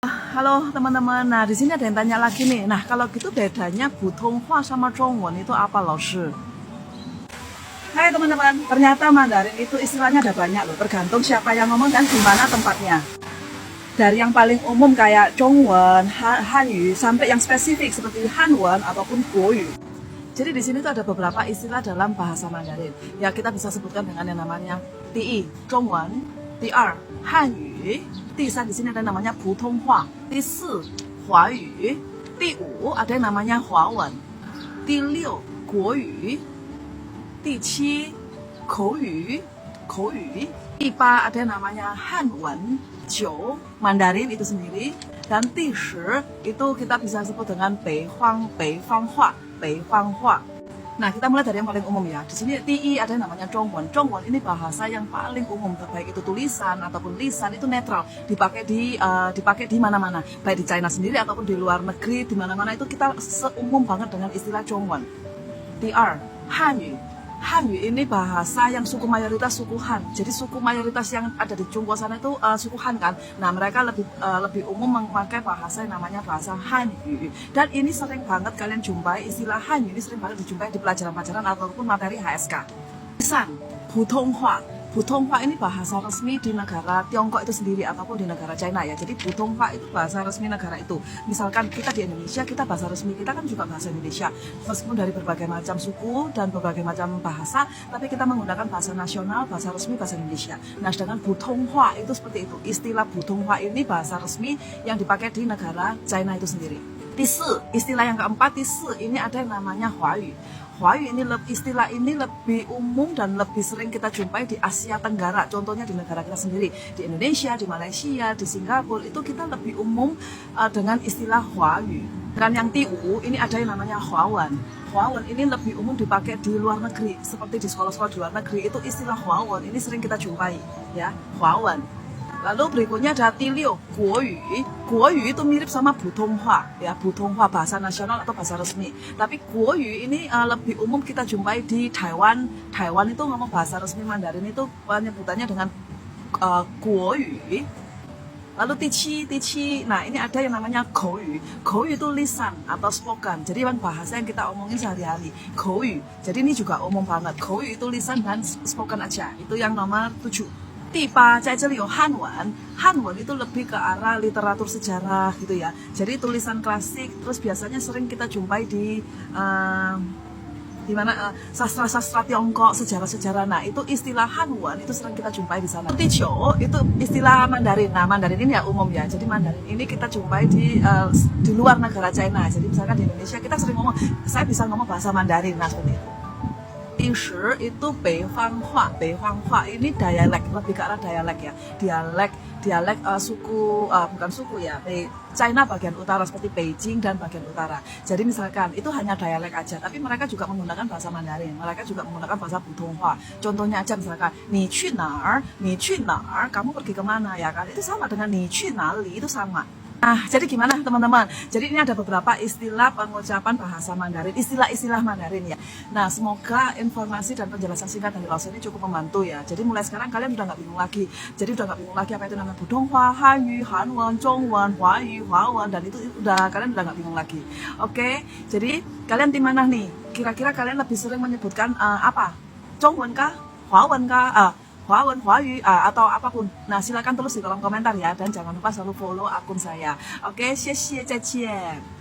Halo teman-teman, nah di sini ada yang tanya lagi nih. Nah kalau gitu bedanya Putonghua sama Zhongwen itu apa, Laoshi? Hai teman-teman, ternyata Mandarin itu istilahnya ada banyak loh, tergantung siapa yang ngomong dan di mana tempatnya. Dari yang paling umum kayak Zhongwen, Hanyu, sampai yang spesifik seperti Hanwen ataupun Guoyu. Jadi di sini tuh ada beberapa istilah dalam bahasa Mandarin. Ya kita bisa sebutkan dengan yang namanya Di, Zhongwen, Di-er, Hanyu, Di-san di sini ada namanya Putonghua, Di-si, Huayu, Di-wu ada yang namanya Huawen, Di-liu, Guoyu, Di-qi, Kouyu, Di-8 ada yang namanya Hanwen, Jiu, Mandarin itu sendiri, dan Di-10 itu kita bisa sebut dengan Beifang Hua. Nah, kita mulai dari yang paling umum ya. Di sini Di ada yang namanya Zhongwen. Zhongwen ini bahasa yang paling umum, baik itu tulisan ataupun lisan itu netral, dipakai di mana-mana, baik di China sendiri ataupun di luar negeri, di mana-mana itu kita seumum banget dengan istilah Zhongwen. Di-er, Hanyu. Hanyu ini bahasa yang suku mayoritas suku Han. Jadi suku mayoritas yang ada di Tiongkok sana itu suku Han kan. Nah mereka lebih umum memakai bahasa yang namanya bahasa Hanyu. Dan ini sering banget kalian jumpai istilah Hanyu ini sering banget dijumpai di pelajaran-pelajaran ataupun materi HSK. Lisan, Putonghua. Putonghua ini bahasa resmi di negara Tiongkok itu sendiri ataupun di negara China ya. Jadi Putonghua itu bahasa resmi negara itu. Misalkan kita di Indonesia, kita bahasa resmi kita kan juga bahasa Indonesia. Meskipun dari berbagai macam suku dan berbagai macam bahasa, tapi kita menggunakan bahasa nasional, bahasa resmi bahasa Indonesia. Nah, sedangkan Putonghua itu seperti itu. Istilah Putonghua ini bahasa resmi yang dipakai di negara China itu sendiri. Di-si, istilah yang keempat, Di-si ini ada yang namanya Huayu. Huayu ini istilah ini lebih umum dan lebih sering kita jumpai di Asia Tenggara. Contohnya di negara kita sendiri, di Indonesia, di Malaysia, di Singapura itu kita lebih umum dengan istilah Huayu. Dan yang Di-wu ini ada yang namanya Huawen. Huawen ini lebih umum dipakai di luar negeri, seperti di sekolah-sekolah di luar negeri itu istilah Huawen ini sering kita jumpai ya, Huawen. Lalu berikutnya ada Di-liu, Guoyu. Guoyu itu mirip sama Putonghua ya, Putonghua bahasa nasional atau bahasa resmi. Tapi Guoyu ini lebih umum kita jumpai di Taiwan. Taiwan itu ngomong bahasa resmi Mandarin itu penyebutannya dengan Guoyu. Lalu Di-qi, nah ini ada yang namanya Kouyu. Kouyu itu lisan atau spoken. Jadi kan bahasa yang kita omongin sehari-hari. Kouyu. Jadi ini juga umum banget. Kouyu itu lisan dan spoken aja. Itu yang nomor 7. Di-8, Hanwen itu lebih ke arah literatur sejarah gitu ya. Jadi tulisan klasik, terus biasanya sering kita jumpai di sastra-sastra Tiongkok, sejarah-sejarah. Nah, itu istilah Hanwen itu sering kita jumpai di sana. Di-jiu itu istilah Mandarin. Nah, Mandarin ini ya umum ya. Jadi Mandarin ini kita jumpai di luar negara China. Jadi misalkan di Indonesia kita sering ngomong, saya bisa ngomong bahasa Mandarin. Nah, seperti itu. Di-10 itu Beifang Hua ini dialek, lebih ke arah dialek ya, dialek suku bukan suku ya, China bagian utara seperti Beijing dan bagian utara. Jadi misalkan itu hanya dialek aja, tapi mereka juga menggunakan bahasa Mandarin, mereka juga menggunakan bahasa Putonghua. Contohnya aja misalkan ni qu nar, kamu pergi kemana ya kan, itu sama dengan ni qu nali, itu sama. Nah, jadi gimana teman-teman? Jadi ini ada beberapa istilah pengucapan bahasa Mandarin, istilah-istilah Mandarin ya. Nah, semoga informasi dan penjelasan singkat dari Laoshi ini cukup membantu ya. Jadi mulai sekarang kalian udah nggak bingung lagi. Jadi udah nggak bingung lagi apa itu namanya Putonghua, Hanyu, Hanwen, Zhongwen, Huayu, Huawen, dan itu kalian udah nggak bingung lagi. Oke, jadi kalian di mana nih? Kira-kira kalian lebih sering menyebutkan apa? Zhongwen kah? Huawen kah? Huawen, Huayu, atau apapun. Nah, silakan tulis di kolom komentar ya. Dan jangan lupa selalu follow akun saya. Oke, 谢谢，再见。